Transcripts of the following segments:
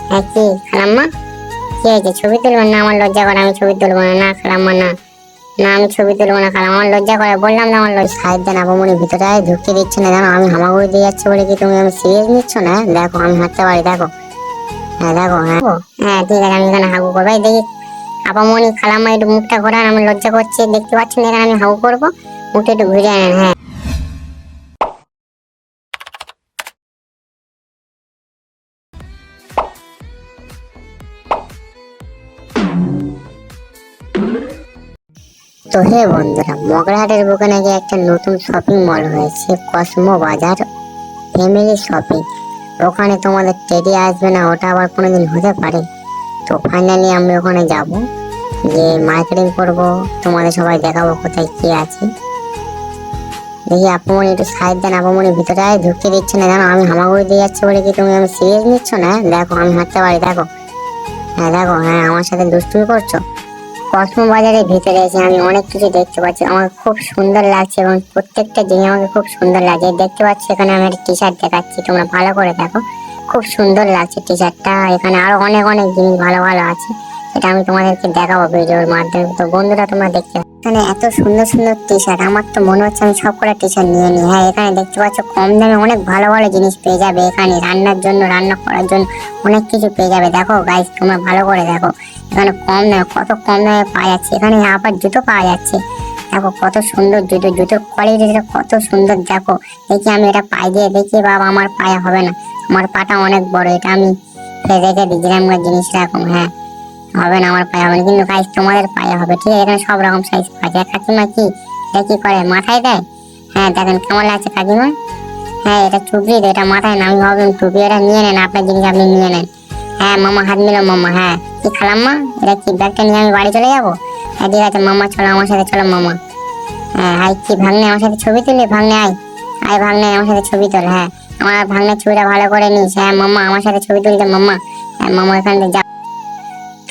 হ্যাঁ কি খালাম্মা, কি হয়েছে? ছবি তুলবো না? আমার লজ্জা করে, আমি ছবি তুলবো না। না খালাম্মা, না না, আমি ছবি তুলবো না খালাম্মা, আমার লজ্জা করে, বললাম না আমার লজ্জা। সাইড দেন আপামনি, ভিতরে ঢুকতে দিচ্ছে না, জানো আমি হামাগুড়ি দিয়ে যাচ্ছি বলে কি তুমি আমি সিরিয়াস নিচ্ছ না? দেখো আমি হাঁটতে পারি, দেখো। হ্যাঁ দেখো, হ্যাঁ হ্যাঁ ঠিক আছে, আমি এখানে হাগু করবো। এই দেখি আপামনি খালাম্মা একটু মুখটা ঘোরান, আমি লজ্জা করছি, দেখতে পাচ্ছেন এখানে আমি হাগু করবো, মুখটা একটু ঘুরে আনেন। হ্যাঁ তো হে বন্ধুরা, মগরাহাটের বুকে নাকি একটা নতুন শপিং মল হয়েছে, কসমো বাজার ফ্যামিলি শপিং। ওখানে তোমাদের টেডি আসবে না, ওটা আবার কোনোদিন হতে পারে? তো ফাইনালি আমি ওখানে যাব, যে মার্কেটিং করব, তোমাদের সবাই দেখাবো কোথায় কি আছে। দেখি আপামনি একটু সাইড দেন, আপামনি ভিতরে ঢুকতে দিচ্ছে না, জানো আমি হামাগুড়ি দিয়ে যাচ্ছি বলে কি তুমি আমি সিরিয়াস নিচ্ছ না? দেখো আমি হাঁটতে পারি, দেখো। হ্যাঁ দেখো, হ্যাঁ আমার সাথে দুষ্টুমি করছো? কসমো বাজারের ভিতরে এসে আমি অনেক কিছু দেখতে পাচ্ছি, আমার খুব সুন্দর লাগছে এবং প্রত্যেকটা জিনিস আমাকে খুব সুন্দর লাগছে। দেখতে পাচ্ছি এখানে আমি একটা টি শার্ট দেখাচ্ছি, তোমরা ভালো করে দেখো, খুব সুন্দর লাগছে টি শার্টটা। এখানে আরো অনেক অনেক জিনিস ভালো ভালো আছে, এটা আমি তোমাদেরকে দেখাবো ভিডিওর মাধ্যমে। তো বন্ধুরা তোমরা দেখতে এখানে এত সুন্দর সুন্দর টি শার্ট, আমার তো মনে হচ্ছে আমি সব কটা টি শার্ট নিয়ে নিই। হ্যাঁ এখানে দেখতে পাচ্ছ কম দামে অনেক ভালো ভালো জিনিস পেয়ে যাবে, এখানে রান্নার জন্য, রান্না করার জন্য অনেক কিছু পেয়ে যাবে। দেখো গাইস তোমরা ভালো করে দেখো, এখানে কম দামে, কত কম দামে পাওয়া যাচ্ছে। এখানে আবার জুতো পাওয়া যাচ্ছে, দেখো কত সুন্দর জুতো, জুতোর কোয়ালিটিটা কত সুন্দর। দেখো দেখি আমি এটা পায়ে দিয়ে দেখি, বাবা আমার পায়ে হবে না, আমার পাটা অনেক বড়, এটা আমি রেখে দিয়েছিলাম জিনিস রাখুন। হ্যাঁ হবে না, আমার পায়ে হবে না, কিন্তু গাইস তোমাদের পায়ে হবে, ঠিক আছে? এখানে সব রকম সাইজ পাওয়া যায়। কাকিমা কি এটা কি করে, মাথায় দেয়? হ্যাঁ দেখেন কেমন লাগছে কাকিমা। হ্যাঁ এটা চুপড়ি, এটা মাথায় না, আমি ভাবলাম টুপি। এটা নিয়ে নেন, আপনার জিনিস আপনি নিয়ে নেন। হ্যাঁ মামা হাত মিলো মামা। হ্যাঁ কি খালাম্মা, এটা কি ব্যাগটা নিয়ে আমি বাড়ি চলে যাবো? হ্যাঁ ঠিক আছে মামা, চলো আমার সাথে, চলো মামা। হ্যাঁ আয় কি ভাগ্নে, আমার সাথে ছবি তুলি, ভাগ্নে আয়, আয় ভাগ্নে আমার সাথে ছবি তোল। হ্যাঁ আমার ভাগ্নের ছবিটা ভালো করে নিস। হ্যাঁ মামা আমার সাথে ছবি তুলতে মামা। হ্যাঁ মামা এখান থেকে যা।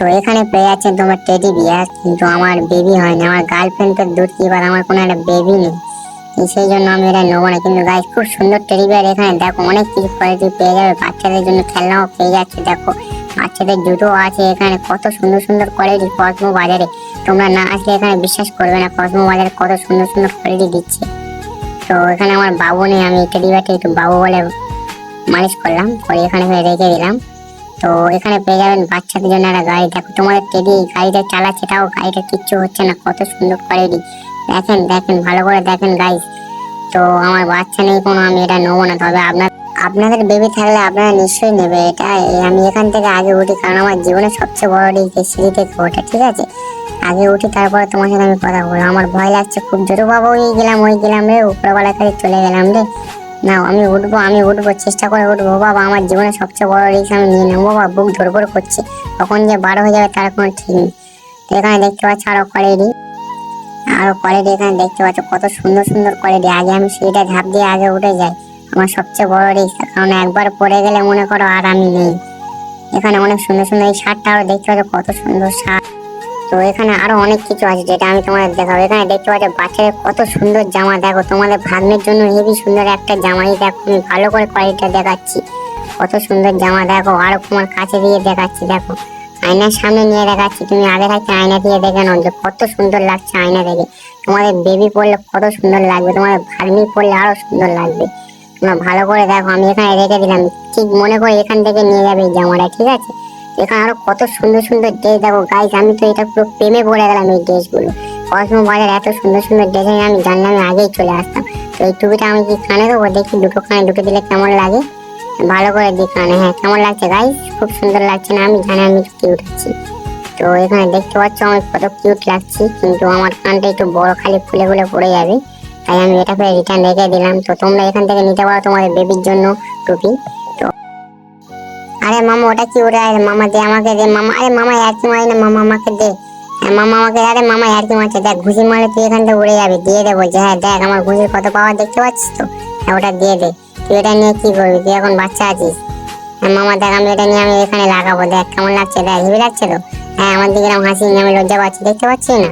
তো এখানে পেয়ে যাচ্ছেন তোমার টেডি বিয়ার, কিন্তু আমার বেবি হয় না, আমার গার্লফ্রেন্ড তো দূর কি, এবার আমার কোনো একটা বেবি নেই, সেই জন্য আমি এটা নেবো না। কিন্তু গাইস খুব সুন্দর টেডি বিয়ার, এখানে দেখো অনেক কিছু কোয়ালিটি পেয়ে যাবে, বাচ্চাদের জন্য খেলনাও পেয়ে যাচ্ছে। দেখো বাচ্চাদের জুতো আছে, এখানে কত সুন্দর সুন্দর কোয়ালিটি কসমো বাজারে, তোমরা না আসলে এখানে বিশ্বাস করবে না কসমো বাজারে কত সুন্দর সুন্দর কোয়ালিটি দিচ্ছে। তো এখানে আমার বাবু নেই, আমি টেডি বিয়ারটা একটু বাবু বলে মালিশ করলাম, করে এখানে রেখে দিলাম। তো এখানে পেয়ে যাবেন বাচ্চাদের জন্য একটা গাড়ি, দেখো তোমাদের টেডি গাড়িটা চালাচ্ছে, তাও গাড়িটা কিচ্ছু হচ্ছে না, কত সুন্দর কোয়ালিটি। দেখেন দেখেন ভালো করে দেখেন গাইস। তো আমার বাচ্চা নেই কোনো, আমি এটা নেবো না, তবে আপনাদের বেবি থাকলে আপনারা নিশ্চয়ই নেবে এটা। আমি এখান থেকে আগে উঠি, কারণ আমার জীবনের সবচেয়ে বড় সিঁড়ি থেকে ওঠা, ঠিক আছে? আগে উঠি, তারপরে তোমার সাথে আমি কথা বলবো, আমার ভয় লাগছে খুব জোরে। বাবা ওই গেলাম রে, উপরবেলা কাছে চলে গেলাম রে। না আমি উঠবো, চেষ্টা করে উঠবো। বাবা আমার জীবনের সবচেয়ে বড় রিস্ক আমি নিয়ে নেবো, বাবা বুক ধরপড় করছে, কখন যে বারো হয়ে যাবে তার কোনো ঠিক নেই। তো এখানে দেখতে পাচ্ছ আরো কোয়ালিটি এখানে দেখতে পাচ্ছ কত সুন্দর সুন্দর কোয়ালিটি। আগে আমি সিঁড়িটা ঝাঁপ দিয়ে আগে উঠে যাই, আমার সবচেয়ে বড় রিস্ক, কারণ একবার পড়ে গেলে মনে করো আর আমি নেই। এখানে অনেক সুন্দর সুন্দর এই শার্টটা আরো দেখতে পাচ্ছ কত সুন্দর শার্ট। তো এখানে আরো অনেক কিছু আছে যেটা আমি তোমাদের দেখাবো। এখানে দেখতে পাচ্ছ বাচ্চাদের কত সুন্দর জামা, দেখো তোমাদের ভাগ্নের জন্য হেবি সুন্দর একটা জামাই, দেখো আমি ভালো করে কোয়ালিটিটা দেখাচ্ছি, কত সুন্দর জামা। দেখো আরো তোমার কাছে দিয়ে দেখাচ্ছি, দেখো আয়নার সামনে নিয়ে দেখাচ্ছি, তুমি আগে থাকতে আয়না দিয়ে দেখে নাও যে কত সুন্দর লাগছে আয়না দেখে। তোমাদের বেবি পড়লে কত সুন্দর লাগবে, তোমাদের ভাগ্নি পড়লে আরো সুন্দর লাগবে, তোমরা ভালো করে দেখো। আমি এখানে রেখে দিলাম, ঠিক মনে করে এখান থেকে নিয়ে যাবে এই জামাটা, ঠিক আছে? এখানে আরো কত সুন্দর সুন্দর ড্রেস, দেখো গাইস আমি তো এটা পুরো প্রেমে পড়ে গেলাম এই ড্রেসগুলো। কসমো বাজার এত সুন্দর সুন্দর ড্রেস, আমি জানলে আমি আগেই চলে আসতাম। তো এই টুপিটা আমি কি কানে দেবো, দেখি দুটো কানে দুটো দিলে কেমন লাগে, ভালো করে দিই কানে। হ্যাঁ কেমন লাগছে গাইস, খুব সুন্দর লাগছে না? আমি জানি আমি কিউট আছি। তো এখানে দেখতে পাচ্ছ আমি কত কিউট লাগছি, কিন্তু আমার কানটা একটু বড়, খালি ফুলে ফুলে পড়ে যাবে, তাই আমি এটা ফের রিটার্ন রেখে দিলাম। তো তোমরা এখান থেকে নিতে পারো তোমাদের বেবির জন্য টুপি। তো আরে মামা ওটা কি, ওটা মামা দে আমাকে দে মামা, আরে মামা আর কি মারি না, মামা আমাকে দে। হ্যাঁ মামা আমাকে, আরে মামা আর কি মারছে, দেখ ঘুষি মারলে তুই এখান থেকে উড়ে যাবি, দিয়ে দেবো যে। হ্যাঁ দেখ আমার ঘুষির কত পাওয়ার দেখতে পাচ্ছিস তো, হ্যাঁ ওটা দিয়ে দে। তুই এটা নিয়ে কি করবি, তুই এখন বাচ্চা আছিস। হ্যাঁ মামা দেখ আমি এটা নিয়ে আমি এখানে লাগাবো, দেখ কেমন লাগছে, দেখ হেবি লাগছে তো। হ্যাঁ আমার দিকে এরকম হাসি নিয়ে আমি লজ্জা পাচ্ছি, দেখতে পাচ্ছি না?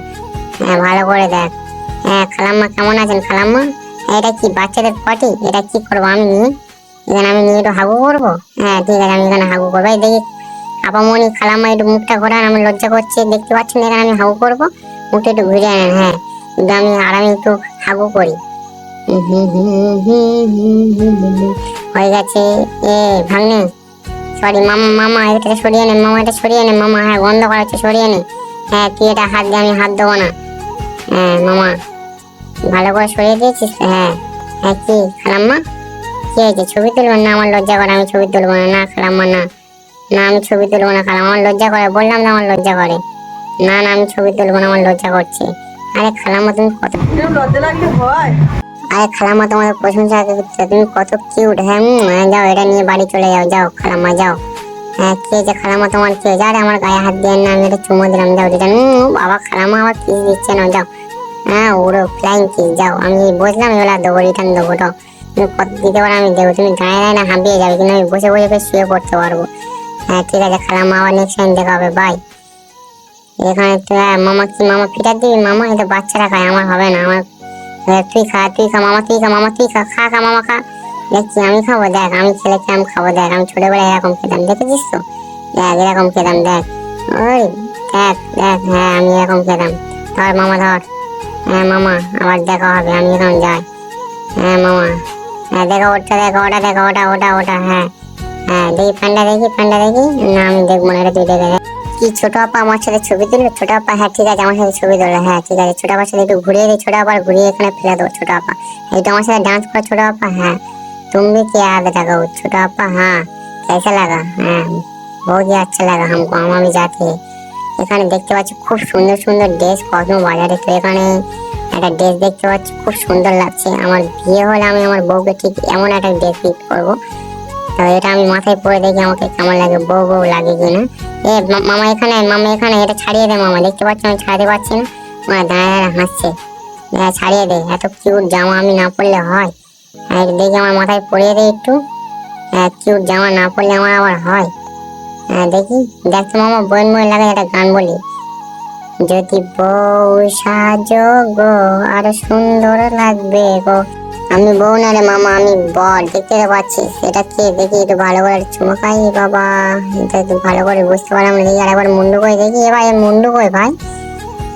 হ্যাঁ ভালো করে দেখ। হ্যাঁ খালাম্মা কেমন আছেন খালাম্মা? এটা কি বাচ্চাদের পটি, এটা কি করবো আমি নিয়ে, এখানে আমি নিয়ে একটু হাগু করবো? হ্যাঁ ঠিক আছে আমি এখানে হাগু করবো। এই দেখি আপামনি খালাম্মা একটু মুখটা ঘোরান, আমি লজ্জা করছি, দেখতে পাচ্ছেন এখানে আমি হাগু করবো, মুখটা একটু ঘুরে আনেন। হ্যাঁ কিন্তু আমি আরামে একটু হাগু করি। হয়ে গেছে। এ ভাগ্নে, সরি মামা, মামা এটা সরিয়ে নে, মামা এটা সরিয়ে নে মামা, হ্যাঁ গন্ধ করা হচ্ছে, সরিয়ে নে। হ্যাঁ তুই এটা হাত দিয়ে, আমি হাত দেবো না। হ্যাঁ মামা ভালো করে সরিয়ে দিয়েছিস। হ্যাঁ হ্যাঁ কি খালাম্মা কি হয়েছে, ছবি তুলবেন না? আমার লজ্জা করে, আমি ছবি তুলবো না। না খালাম্মা না, না আমি ছবি তুলবো না খালাম্মা, আমার লজ্জা করে, বললাম না আমার লজ্জা করে। না না আমি ছবি তুলবো না, আমার লজ্জা করছে। আরে খালাম্মা তুমি কত লজ্জা লাগলে হয়। আরে খালাম্মা তোমাদের প্রশংসা করছে, তুমি কত কিউট। হ্যাঁ যাও এটা নিয়ে বাড়ি চলে যাও, যাও খালাম্মা যাও। হ্যাঁ কি হয়েছে খালাম্মা তোমার, কি হয়েছে? আরে আমার গায়ে হাত দিয়ে না, আমি এটা চুমো দিলাম, যাও রিটার্ন। বাবা খালাম্মা আবার কিস দিচ্ছে না, যাও। হ্যাঁ ওরও ফ্লাইং কিস, যাও। আমি বসলাম এগুলা দেবো, রিটার্ন দেবো, তো তুমি কত দিতে পারো আমি দেবো, তুমি দাঁড়ায় দাঁড়ায় না হাঁপিয়ে যাবে, কিন্তু আমি বসে বসে বেশ শুয়ে পড়তে পারবো। হ্যাঁ ঠিক আছে খালাম্মা, আবার নেক্সট টাইম দেখা হবে, বাই। এখানে তো মামা কি, মামা ফিটার দিবি? মামা এটা বাচ্চারা খায়, আমার হবে না, আমার তুই খা, তুই খা মামা, তুই খা মামা, তুই খা, খা খা মামা খা। দেখছি আমি খাবো, দেখ আমি ছেলেকে আমি খাবো, দেখ আমি ছোটবেলায় এরকম খেতাম, দেখেছিস তো, দেখ এরকম খেতাম, দেখ ওই দেখ দেখ, হ্যাঁ আমি এরকম খেতাম। ধর মামা ধর। হ্যাঁ মামা আবার দেখা হবে, আমি এখন যাই। হ্যাঁ মামা, হ্যাঁ দেখো ওটা, দেখো ওটা, দেখো ওটা ওটা ওটা, হ্যাঁ হ্যাঁ দেখি ফ্যানটা, দেখি ফ্যানটা দেখি। না আমি দেখবো না, এটা তুই দেখে দেখ। কি ছোট আপা আমার সাথে ছবি তুলবে? ছোট আপা হ্যাঁ ঠিক আছে, আমার সাথে ছবি তুলবে। হ্যাঁ ঠিক আছে, ছোট আপার সাথে একটু ঘুরিয়ে দিই, ছোট আবার ঘুরিয়ে এখানে ফেলে দেবো। ছোট আপা এইটা আমার সাথে ডান্স করে, ছোট আপা হ্যাঁ। তুমি কি याद लगाओ छोटा आपा, हाँ कैसा लगा? হ্যাঁ बहुत ही अच्छा लगा हमको, हम भी जाते हैं। এখানে দেখতে পাচ্ছি খুব সুন্দর সুন্দর ড্রেস কসমো বাজারে, তো এখানে একটা ড্রেস দেখতে পাচ্ছি খুব সুন্দর লাগছে। আমার বিয়ে হলে আমি আমার বউকে ঠিক এমন একটা ড্রেস গিফট করবো। তো এটা আমি মাথায় পরে দেখি আমাকে কেমন লাগে, বউ বউ লাগে কিনা। এ মামা এখানে, মামা এখানে, এটা ছাড়িয়ে দে মামা, দেখতে পাচ্ছি আমি ছাড়াতে পারছি না। দাঁড়ায় দাঁড়ায় হাসছে। ছাড়িয়ে দে, এত কিউট জামা আমি না পরলে হয়? হ্যাঁ দেখি আমার মাথায় পরিয়ে দে একটু। হ্যাঁ কিউট জামা না পরলে আমার আবার হয়? হ্যাঁ দেখি, দেখতো মামা বইন বই লাগে, একটা গান বলি। যদি বউ সাজো গো আরো সুন্দর লাগবে গো। আমি বউ না রে মামা, আমি বর, দেখতে তো পাচ্ছিস। এটা কে দেখি একটু ভালো করে চুমো খাই। বাবা এটা একটু ভালো করে বুঝতে পারলাম না, দেখি আর একবার মুন্ডু করে দেখি। এবার এর মুন্ডু কই ভাই,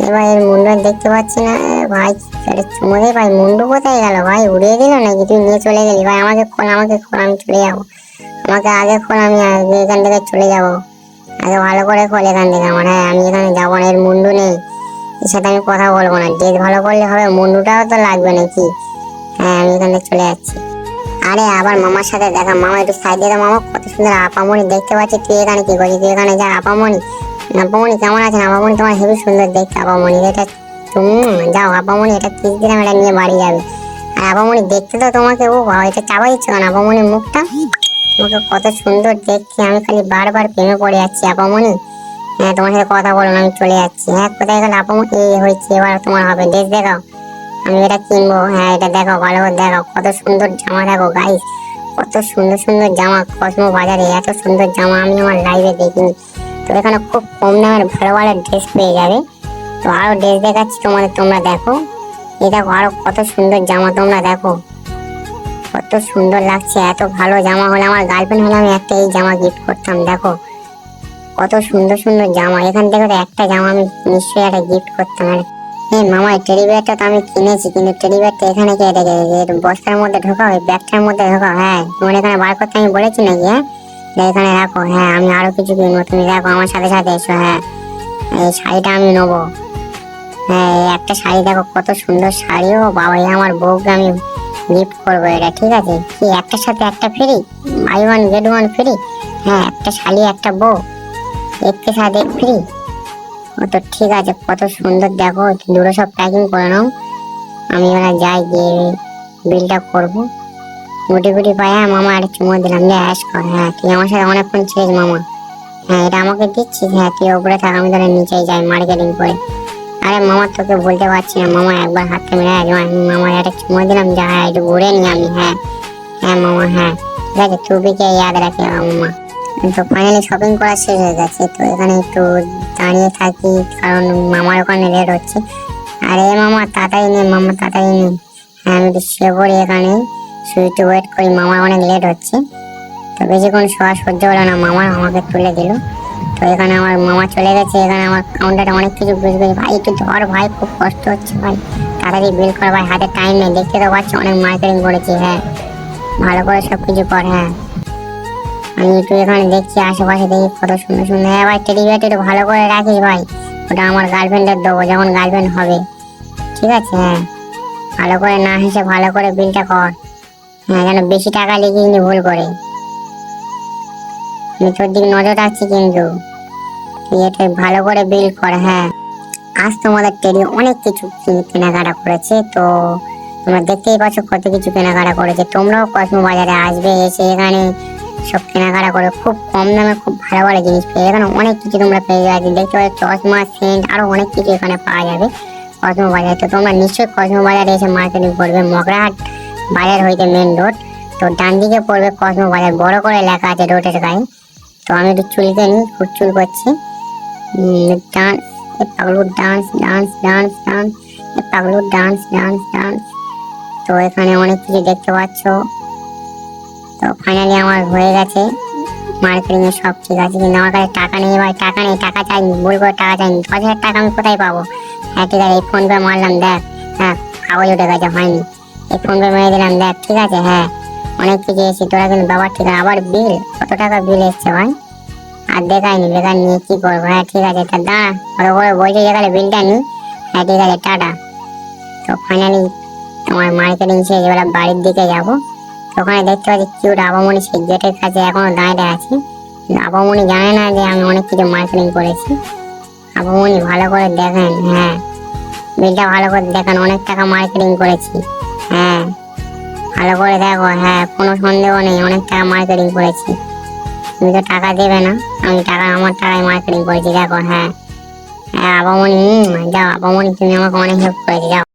এবার এর মুন্ডু দেখতে পাচ্ছি না। ভাই এটা চুমো দে ভাই, মুন্ডু কোথায় গেল ভাই, উড়িয়ে দিল নাকি? তুই নিয়ে চলে গেলি ভাই, আমাকে খোল, আমাকে খোল, আমি চলে যাবো। আমাকে আগে খোল, আমি আগে এখান থেকে চলে যাবো। আগে ভালো করে খোল এখান থেকে আমার। হ্যাঁ আমি এখানে যাবো না, এর মুন্ডু নেই, এর সাথে আমি কথা বলবো না। ড্রেস ভালো করলে হবে, মুন্ডুটাও তো লাগবে নাকি? হ্যাঁ আমি এখানে চলে যাচ্ছি। আরে আবার মামার সাথে দেখা, মামা একটু সাইডে দাও মামা, কত সুন্দর আপামনি দেখতে পাচ্ছি। তুই এখানে কি করছিস? তুই এখানে যা। আপামনি, আপামনি কেমন আছেন? আপামনি তোমার হেবি সুন্দর দেখতে। আপামনি এটা তুমি যাও, আপামনি এটা কিস দিলাম, এটা নিয়ে বাড়ি যাবে। আর আপামনি দেখতে তো তোমাকে, ও বাবা এটা চাপা দিচ্ছ কেন আপামনির মুখটা? তোমাকে কত সুন্দর দেখছি, আমি খালি বারবার প্রেমে পড়ে যাচ্ছি আপামনি। হ্যাঁ তোমার সাথে কথা বলুন, আমি চলে যাচ্ছি। হ্যাঁ কোথায় গেল আপামনি? এই হয়েছে, এবার তোমার হবে, ড্রেস দেখাও, আমি এটা কিনবো। হ্যাঁ এটা দেখো, ভালো করে দেখো, কত সুন্দর জামা, দেখো গাইস কত সুন্দর সুন্দর জামা। কসমো বাজারে এত সুন্দর জামা আমি আমার লাইফে দেখিনি। তো এখানে খুব কম দামের ভালো ভালো ড্রেস পেয়ে যাবে। তো আরো ড্রেস দেখাচ্ছি তোমাদের, তোমরা দেখো। এই দেখো আরো কত সুন্দর জামা, তোমরা দেখো কত সুন্দর লাগছে। এত ভালো জামা হলে, আমার গার্লফ্রেন্ড হলে আমি একটা এই জামা গিফট করতাম। দেখো কত সুন্দর সুন্দর জামা, এখান থেকে তো একটা জামা আমি নিশ্চয়ই একটা গিফট করতাম। আর হ্যাঁ মামা টেডি বিয়ারটা তো আমি কিনেছি, কিন্তু টেডি বিয়ারটা এখানে কে রেখে বস্তার মধ্যে ঢোকাও, এই ব্যাগটার মধ্যে ঢোকাও। হ্যাঁ তোমার এখানে বার করতে আমি বলেছি নাকি? হ্যাঁ এখানে রাখো। হ্যাঁ আমি আরো কিছু কিনবো, তুমি দেখো আমার সাথে সাথে এসো। হ্যাঁ এই শাড়িটা আমি নেবো। হ্যাঁ এই একটা শাড়ি দেখো কত সুন্দর শাড়ি, ও বাবা আমার বউকে আমি গিফট করবো এটা। ঠিক আছে কি একটার সাথে একটা free, buy one get one free. হ্যাঁ একটা শাড়ি একটা বউ, এককে সাথে এক ফ্রি। ও তো ঠিক আছে, কত সুন্দর দেখো। দুটো সব প্যাকিং করে নাও, আমি ওরা যাই গিয়ে বিলটা করবো। গুটি গুটি পাই। হ্যাঁ মামা একটা চুমো দিলাম, যে অ্যাশ কর। হ্যাঁ তুই আমার সাথে অনেকক্ষণ ছিলিস মামা। হ্যাঁ এটা আমাকে দিচ্ছিস? হ্যাঁ তুই ওপরে থাক, আমি তাহলে নিচেই যাই মার্কেটিং করে। আরে মামা তোকে বলতে পারছি না মামা, একবার হাতটা মেরে মামা একটা চুমো দিলাম, যা হ্যাঁ একটু ঘুরে নি আমি। হ্যাঁ হ্যাঁ মামা হ্যাঁ ঠিক আছে, তুই কে ইয়াদ রাখে মামা। তো ফাইনালি শপিং করা শেষ হয়ে গেছে, তো এখানে একটু দাঁড়িয়ে থাকি কারণ মামার ওখানে লেট হচ্ছে। আরে মামা তাড়াতাড়ি নে, মামা তাড়াতাড়ি নে। হ্যাঁ আমি তো শুয়ে পড়ি এখানে, শুয়ে একটু ওয়েট করি, মামার অনেক লেট হচ্ছে। তো বেশিক্ষণ শোয়া সহ্য হলো না, মামা আমাকে তুলে দিল। তো এখানে আমার মামা চলে গেছে, এখানে আমার কাউন্টারে অনেক কিছু বুঝবে। ভাই একটু ধর ভাই, খুব কষ্ট হচ্ছে ভাই, তাড়াতাড়ি বিল কর ভাই, হাতে টাইম নেই, দেখতে তো পাচ্ছ অনেক মার্কেটিং করেছি। হ্যাঁ ভালো করে সব কিছু কর। হ্যাঁ আমি একটু এখানে দেখছি আশেপাশে, দেখি কত সুন্দর সুন্দর। হ্যাঁ ভাই টেডি বিয়ারটা একটু ভালো করে রাখিস ভাই, ওটা আমার গার্লফ্রেন্ডের দেবো যখন গার্লফ্রেন্ড হবে, ঠিক আছে? হ্যাঁ ভালো করে না হেসে ভালো করে বিলটা কর। হ্যাঁ যেন বেশি টাকা লিখিস নি ভুল করে, আমি তোর দিকে নজর রাখছি কিন্তু, তুই এটা ভালো করে বিল কর। হ্যাঁ আজ তোমাদের টেডি অনেক কিছু কেনাকাটা করেছে, তো তোমরা দেখতেই পাচ্ছ কত কিছু কেনাকাটা করেছে। তোমরাও কসমো বাজারে আসবে, এসে এখানে সব কেনাকাটা করে খুব কম দামে খুব ভালো ভালো জিনিস পেয়ে, এখানে অনেক কিছু তোমরা পেয়ে যাবে। দেখতে পাচ্ছ চশমা, সেন্ট, আরো অনেক কিছু এখানে পাওয়া যাবে কসমো বাজারে। তো তোমরা নিশ্চয়ই কসমো বাজারে এসে মার্কেটিং করবে। মগরাহাট বাজার হইতে মেন রোড, তো ডান দিকে পড়বে কসমো বাজার, বড় করে লেখা আছে রোডের গায়ে। তো আমি একটু চুলকে নিই, খুব চুল করছি। Dance Paglu, dance dance dance dance, Paglu dance dance dance. তো এখানে অনেক কিছু দেখতে পাচ্ছ। তো ফাইনালি আমার হয়ে গেছে মার্কেটিং এ সব ঠিক আছে, কিন্তু আমার কাছে টাকা নেই ভাই, টাকা নেই, টাকা চাইনি, ভুল করে টাকা চাইনি। 10,000 টাকা আমি কোথায় পাবো? হ্যাঁ ঠিক আছে, এই ফোন পে মারলাম, দেখ হ্যাঁ কাগজ উঠে গেছে, হয়নি, এই ফোন পে মেরে দিলাম, দেখ ঠিক আছে। হ্যাঁ অনেক কিছু এসেছি, তোরা কিন্তু বাবার ঠিক আছে। আবার বিল, কত টাকা বিল এসছে ভাই, আর দেখায়নি, বেকার নিয়ে কি করবো। হ্যাঁ ঠিক আছে, তা দাঁড়া, ওরা করে বলছে যেখানে বিলটা নি। হ্যাঁ ঠিক আছে, টাটা। তো ফাইনালি তোমার মার্কেটিং শেষ, এবার বাড়ির দিকে যাবো। ওখানে দেখতে পাচ্ছি কিউট আবামনি সেই গেটের কাছে এখনো দাঁড়িয়ে আছে, কিন্তু আবামনি জানে না যে আমি অনেক কিছু মার্কেটিং করেছি। আবামনি ভালো করে দেখেন, হ্যাঁ বিলটা ভালো করে দেখেন, অনেক টাকা মার্কেটিং করেছি। হ্যাঁ ভালো করে দেখো, হ্যাঁ কোনো সন্দেহ নেই, অনেক টাকা মার্কেটিং করেছি। তুমি তো টাকা দেবে না, আমি টাকা আমার টাকায় মার্কেটিং করেছি, দেখো। হ্যাঁ হ্যাঁ আবামনি, যাও আবামনি, তুমি আমাকে অনেক হেল্প করেছি, যাও।